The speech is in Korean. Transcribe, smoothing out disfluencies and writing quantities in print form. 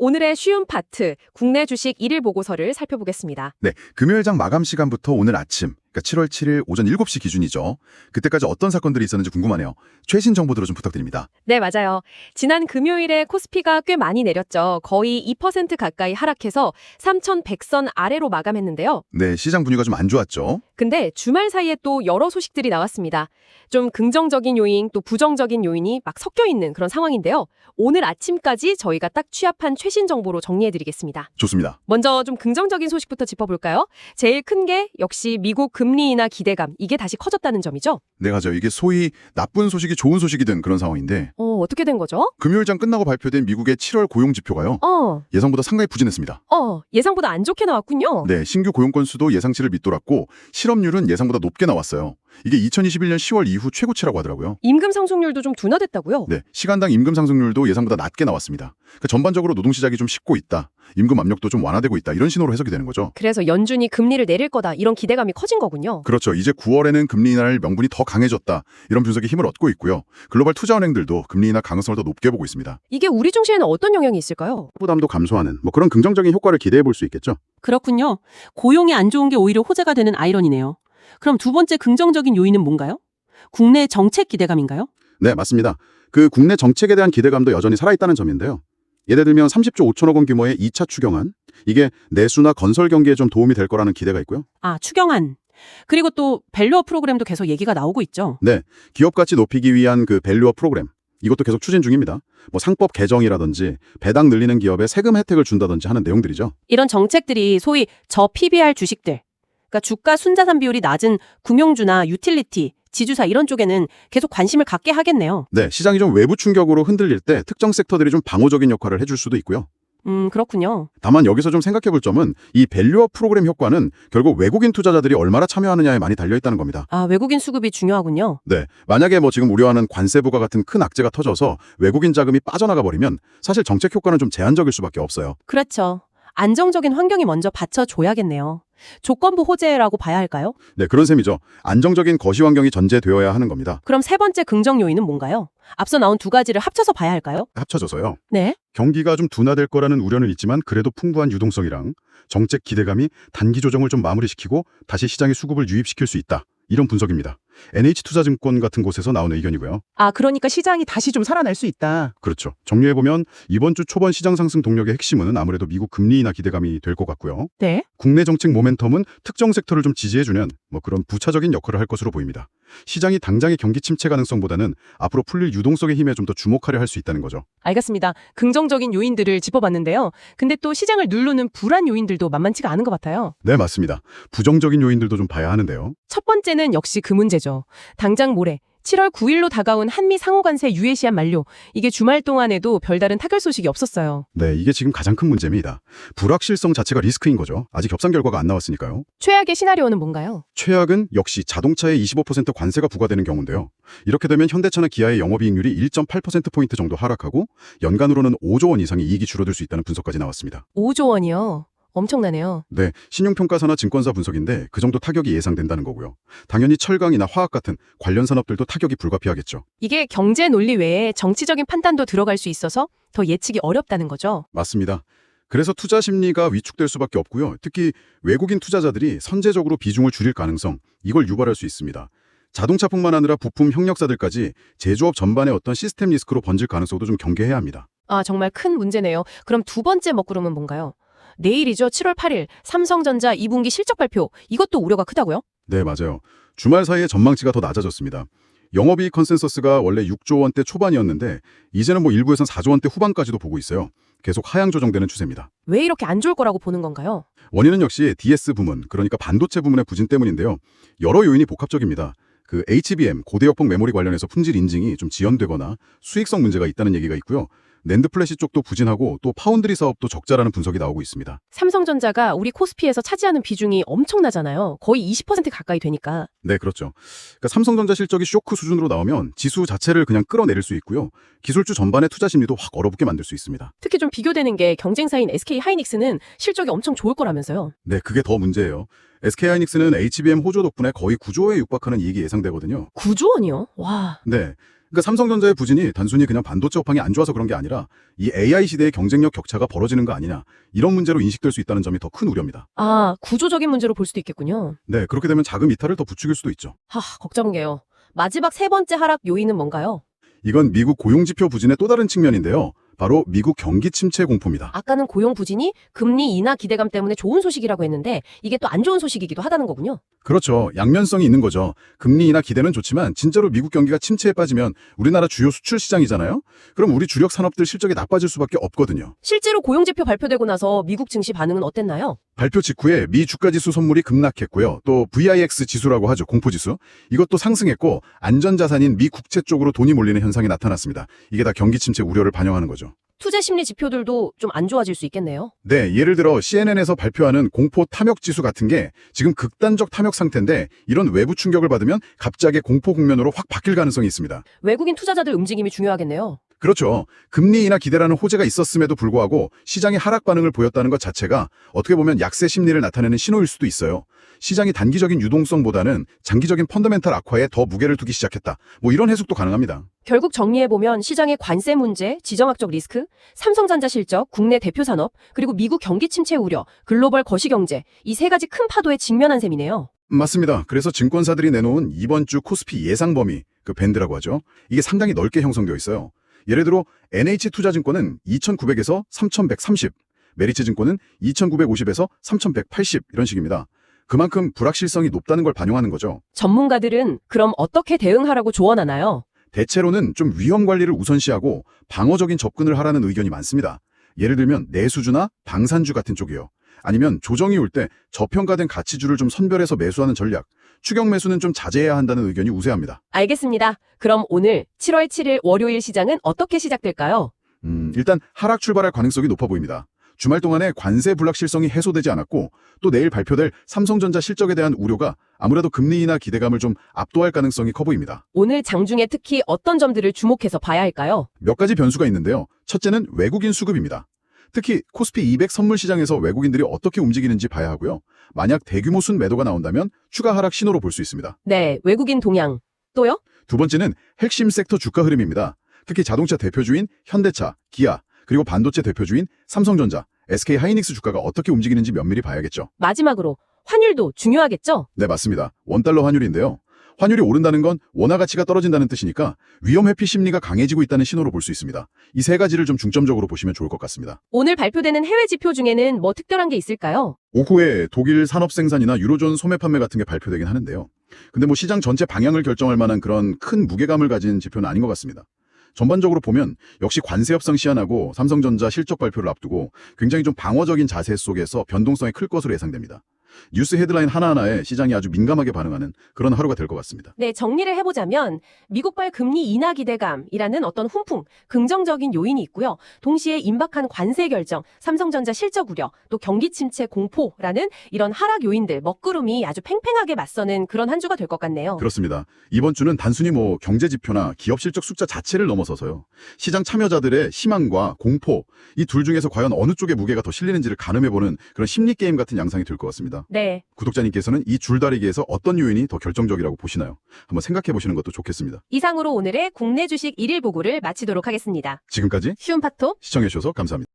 오늘의 쉬운 파트, 국내 주식 1일 보고서를 살펴보겠습니다. 네, 금요일장 마감 시간부터 오늘 아침, 그러니까 7월 7일 오전 7시 기준이죠. 그때까지 어떤 사건들이 있었는지 궁금하네요. 최신 정보들을 좀 부탁드립니다. 네, 맞아요. 지난 금요일에 코스피가 꽤 많이 내렸죠. 거의 2% 가까이 하락해서 3,100선 아래로 마감했는데요. 네, 시장 분위기가 좀 안 좋았죠. 근데 주말 사이에 또 여러 소식들이 나왔습니다. 좀 긍정적인 요인, 또 부정적인 요인이 막 섞여 있는 그런 상황인데요. 오늘 아침까지 저희가 딱 취합한 최신 정보로 정리해드리겠습니다. 좋습니다. 먼저 좀 긍정적인 소식부터 짚어볼까요? 제일 큰 게 역시 미국 금리 인하 기대감, 이게 다시 커졌다는 점이죠. 네, 맞아요. 이게 소위 나쁜 소식이 좋은 소식이 된 그런 상황인데 어떻게 된 거죠? 금요일장 끝나고 발표된 미국의 7월 고용 지표가요. 예상보다 상당히 부진했습니다. 예상보다 안 좋게 나왔군요. 네, 신규 고용 건수도 예상치를 밑돌았고 실업률은 예상보다 높게 나왔어요. 이게 2021년 10월 이후 최고치라고 하더라고요. 임금 상승률도 좀 둔화됐다고요? 네, 시간당 임금 상승률도 예상보다 낮게 나왔습니다. 그러니까 전반적으로 노동시장이 좀 식고 있다. 임금 압력도 좀 완화되고 있다. 이런 신호로 해석이 되는 거죠. 그래서 연준이 금리를 내릴 거다, 이런 기대감이 커진 거군요. 그렇죠. 이제 9월에는 금리 인하를 명분이 더 강해졌다. 이런 분석에 힘을 얻고 있고요. 글로벌 투자은행들도 금리 인하 가능성을 더 높게 보고 있습니다. 이게 우리 증시에는 어떤 영향이 있을까요? 부담도 감소하는 그런 긍정적인 효과를 기대해 볼 수 있겠죠. 그렇군요. 고용이 안 좋은 게 오히려 호재가 되는 아이러니네요. 그럼 두 번째 긍정적인 요인은 뭔가요? 국내 정책 기대감인가요? 네, 맞습니다. 그 국내 정책에 대한 기대감도 여전히 살아있다는 점인데요. 예를 들면 30조 5천억 원 규모의 2차 추경안, 이게 내수나 건설 경기에 좀 도움이 될 거라는 기대가 있고요. 추경안. 그리고 또 밸류업 프로그램도 계속 얘기가 나오고 있죠. 네, 기업 가치 높이기 위한 그 밸류업 프로그램, 이것도 계속 추진 중입니다. 상법 개정이라든지 배당 늘리는 기업에 세금 혜택을 준다든지 하는 내용들이죠. 이런 정책들이 소위 저 PBR 주식들, 그러니까 주가 순자산 비율이 낮은 금융주나 유틸리티, 지주사 이런 쪽에는 계속 관심을 갖게 하겠네요. 네, 시장이 좀 외부 충격으로 흔들릴 때 특정 섹터들이 좀 방어적인 역할을 해줄 수도 있고요. 그렇군요. 다만 여기서 좀 생각해 볼 점은 이 밸류업 프로그램 효과는 결국 외국인 투자자들이 얼마나 참여하느냐에 많이 달려있다는 겁니다. 외국인 수급이 중요하군요. 네, 만약에 지금 우려하는 관세 부과 같은 큰 악재가 터져서 외국인 자금이 빠져나가 버리면 사실 정책 효과는 좀 제한적일 수밖에 없어요. 그렇죠. 안정적인 환경이 먼저 받쳐줘야겠네요. 조건부 호재라고 봐야 할까요? 네, 그런 셈이죠. 안정적인 거시 환경이 전제되어야 하는 겁니다. 그럼 세 번째 긍정 요인은 뭔가요? 앞서 나온 두 가지를 합쳐서 봐야 할까요? 합쳐져서요. 네. 경기가 좀 둔화될 거라는 우려는 있지만 그래도 풍부한 유동성이랑 정책 기대감이 단기 조정을 좀 마무리시키고 다시 시장의 수급을 유입시킬 수 있다. 이런 분석입니다. NH투자증권 같은 곳에서 나온 의견이고요. 그러니까 시장이 다시 좀 살아날 수 있다. 그렇죠. 정리해보면 이번 주 초반 시장 상승 동력의 핵심은 아무래도 미국 금리 인하 기대감이 될 것 같고요. 네. 국내 정책 모멘텀은 특정 섹터를 좀 지지해주는 그런 부차적인 역할을 할 것으로 보입니다. 시장이 당장의 경기 침체 가능성보다는 앞으로 풀릴 유동성의 힘에 좀 더 주목하려 할 수 있다는 거죠. 알겠습니다. 긍정적인 요인들을 짚어봤는데요. 근데 또 시장을 누르는 불안 요인들도 만만치가 않은 것 같아요. 네, 맞습니다. 부정적인 요인들도 좀 봐야 하는데요. 첫 번째는 역시 그 문제죠. 당장 모레 7월 9일로 다가온 한미 상호관세 유예 시한 만료. 이게 주말 동안에도 별다른 타결 소식이 없었어요. 네, 이게 지금 가장 큰 문제입니다. 불확실성 자체가 리스크인 거죠. 아직 협상 결과가 안 나왔으니까요. 최악의 시나리오는 뭔가요? 최악은 역시 자동차에 25% 관세가 부과되는 경우인데요. 이렇게 되면 현대차나 기아의 영업이익률이 1.8%포인트 정도 하락하고 연간으로는 5조 원 이상의 이익이 줄어들 수 있다는 분석까지 나왔습니다. 5조 원이요? 엄청나네요. 네, 신용평가사나 증권사 분석인데 그 정도 타격이 예상된다는 거고요. 당연히 철강이나 화학 같은 관련 산업들도 타격이 불가피하겠죠. 이게 경제 논리 외에 정치적인 판단도 들어갈 수 있어서 더 예측이 어렵다는 거죠. 맞습니다. 그래서 투자 심리가 위축될 수밖에 없고요. 특히 외국인 투자자들이 선제적으로 비중을 줄일 가능성, 이걸 유발할 수 있습니다. 자동차뿐만 아니라 부품 협력사들까지 제조업 전반의 어떤 시스템 리스크로 번질 가능성도 좀 경계해야 합니다. 정말 큰 문제네요. 그럼 두 번째 먹구름은 뭔가요? 내일이죠. 7월 8일 삼성전자 2분기 실적 발표. 이것도 우려가 크다고요? 네, 맞아요. 주말 사이에 전망치가 더 낮아졌습니다. 영업이익 컨센서스가 원래 6조 원대 초반이었는데 이제는 일부에선 4조 원대 후반까지도 보고 있어요. 계속 하향 조정되는 추세입니다. 왜 이렇게 안 좋을 거라고 보는 건가요? 원인은 역시 DS 부문, 그러니까 반도체 부문의 부진 때문인데요. 여러 요인이 복합적입니다. 그 HBM, 고대역폭 메모리 관련해서 품질 인증이 좀 지연되거나 수익성 문제가 있다는 얘기가 있고요. 낸드 플래시 쪽도 부진하고 또 파운드리 사업도 적자라는 분석이 나오고 있습니다. 삼성전자가 우리 코스피에서 차지하는 비중이 엄청나잖아요. 거의 20% 가까이 되니까. 네, 그렇죠. 그러니까 삼성전자 실적이 쇼크 수준으로 나오면 지수 자체를 그냥 끌어내릴 수 있고요. 기술주 전반의 투자 심리도 확 얼어붙게 만들 수 있습니다. 특히 좀 비교되는 게 경쟁사인 SK 하이닉스는 실적이 엄청 좋을 거라면서요. 네, 그게 더 문제예요. SK하이닉스는 HBM 호조 덕분에 거의 9조에 육박하는 이익이 예상되거든요. 9조 원이요? 와. 네. 그러니까 삼성전자의 부진이 단순히 그냥 반도체 업황이 안 좋아서 그런 게 아니라 이 AI 시대의 경쟁력 격차가 벌어지는 거 아니냐, 이런 문제로 인식될 수 있다는 점이 더 큰 우려입니다. 아, 구조적인 문제로 볼 수도 있겠군요. 네, 그렇게 되면 자금 이탈을 더 부추길 수도 있죠. 걱정돼요. 마지막 세 번째 하락 요인은 뭔가요? 이건 미국 고용지표 부진의 또 다른 측면인데요. 바로 미국 경기 침체 공포입니다. 아까는 고용 부진이 금리 인하 기대감 때문에 좋은 소식이라고 했는데 이게 또 안 좋은 소식이기도 하다는 거군요. 그렇죠. 양면성이 있는 거죠. 금리 인하 기대는 좋지만 진짜로 미국 경기가 침체에 빠지면 우리나라 주요 수출 시장이잖아요. 그럼 우리 주력 산업들 실적이 나빠질 수밖에 없거든요. 실제로 고용지표 발표되고 나서 미국 증시 반응은 어땠나요? 발표 직후에 미 주가지수 선물이 급락했고요. 또 VIX 지수라고 하죠. 공포지수. 이것도 상승했고 안전자산인 미 국채 쪽으로 돈이 몰리는 현상이 나타났습니다. 이게 다 경기 침체 우려를 반영하는 거죠. 투자 심리 지표들도 좀 안 좋아질 수 있겠네요. 네, 예를 들어 CNN에서 발표하는 공포 탐욕 지수 같은 게 지금 극단적 탐욕 상태인데 이런 외부 충격을 받으면 갑자기 공포 국면으로 확 바뀔 가능성이 있습니다. 외국인 투자자들 움직임이 중요하겠네요. 그렇죠. 금리 인하 기대라는 호재가 있었음에도 불구하고 시장이 하락 반응을 보였다는 것 자체가 어떻게 보면 약세 심리를 나타내는 신호일 수도 있어요. 시장이 단기적인 유동성보다는 장기적인 펀더멘탈 악화에 더 무게를 두기 시작했다. 뭐 이런 해석도 가능합니다. 결국 정리해보면 시장의 관세 문제, 지정학적 리스크, 삼성전자 실적, 국내 대표 산업, 그리고 미국 경기 침체 우려, 글로벌 거시경제, 이 세 가지 큰 파도에 직면한 셈이네요. 맞습니다. 그래서 증권사들이 내놓은 이번 주 코스피 예상 범위, 그 밴드라고 하죠. 이게 상당히 넓게 형성되어 있어요. 예를 들어 NH투자증권은 2,900에서 3,130, 메리츠증권은 2,950에서 3,180 이런 식입니다. 그만큼 불확실성이 높다는 걸 반영하는 거죠. 전문가들은 그럼 어떻게 대응하라고 조언하나요? 대체로는 좀 위험 관리를 우선시하고 방어적인 접근을 하라는 의견이 많습니다. 예를 들면 내수주나 방산주 같은 쪽이요. 아니면 조정이 올 때 저평가된 가치주를 좀 선별해서 매수하는 전략, 추격 매수는 좀 자제해야 한다는 의견이 우세합니다. 알겠습니다. 그럼 오늘 7월 7일 월요일 시장은 어떻게 시작될까요? 일단 하락 출발할 가능성이 높아 보입니다. 주말 동안에 관세 불확실성이 해소되지 않았고 또 내일 발표될 삼성전자 실적에 대한 우려가 아무래도 금리 인하 기대감을 좀 압도할 가능성이 커 보입니다. 오늘 장중에 특히 어떤 점들을 주목해서 봐야 할까요? 몇 가지 변수가 있는데요. 첫째는 외국인 수급입니다. 특히 코스피 200 선물 시장에서 외국인들이 어떻게 움직이는지 봐야 하고요. 만약 대규모 순 매도가 나온다면 추가 하락 신호로 볼 수 있습니다. 네, 외국인 동향. 또요? 두 번째는 핵심 섹터 주가 흐름입니다. 특히 자동차 대표주인 현대차, 기아, 그리고 반도체 대표주인 삼성전자, SK 하이닉스 주가가 어떻게 움직이는지 면밀히 봐야겠죠. 마지막으로 환율도 중요하겠죠? 네, 맞습니다. 원달러 환율인데요. 환율이 오른다는 건 원화 가치가 떨어진다는 뜻이니까 위험 회피 심리가 강해지고 있다는 신호로 볼 수 있습니다. 이 세 가지를 좀 중점적으로 보시면 좋을 것 같습니다. 오늘 발표되는 해외 지표 중에는 뭐 특별한 게 있을까요? 오후에 독일 산업 생산이나 유로존 소매 판매 같은 게 발표되긴 하는데요. 근데 뭐 시장 전체 방향을 결정할 만한 그런 큰 무게감을 가진 지표는 아닌 것 같습니다. 전반적으로 보면 역시 관세 협상 시한하고 삼성전자 실적 발표를 앞두고 굉장히 좀 방어적인 자세 속에서 변동성이 클 것으로 예상됩니다. 뉴스 헤드라인 하나하나에 시장이 아주 민감하게 반응하는 그런 하루가 될 것 같습니다. 네, 정리를 해보자면 미국발 금리 인하 기대감이라는 어떤 훈풍, 긍정적인 요인이 있고요. 동시에 임박한 관세 결정, 삼성전자 실적 우려, 또 경기 침체 공포라는 이런 하락 요인들, 먹구름이 아주 팽팽하게 맞서는 그런 한 주가 될 것 같네요. 그렇습니다. 이번 주는 단순히 뭐 경제 지표나 기업 실적 숫자 자체를 넘어서서요. 시장 참여자들의 희망과 공포, 이 둘 중에서 과연 어느 쪽에 무게가 더 실리는지를 가늠해보는 그런 심리 게임 같은 양상이 될 것 같습니다. 네. 구독자님께서는 이 줄다리기에서 어떤 요인이 더 결정적이라고 보시나요? 한번 생각해 보시는 것도 좋겠습니다. 이상으로 오늘의 국내 주식 1일 보고를 마치도록 하겠습니다. 지금까지 쉬운 파토 시청해 주셔서 감사합니다.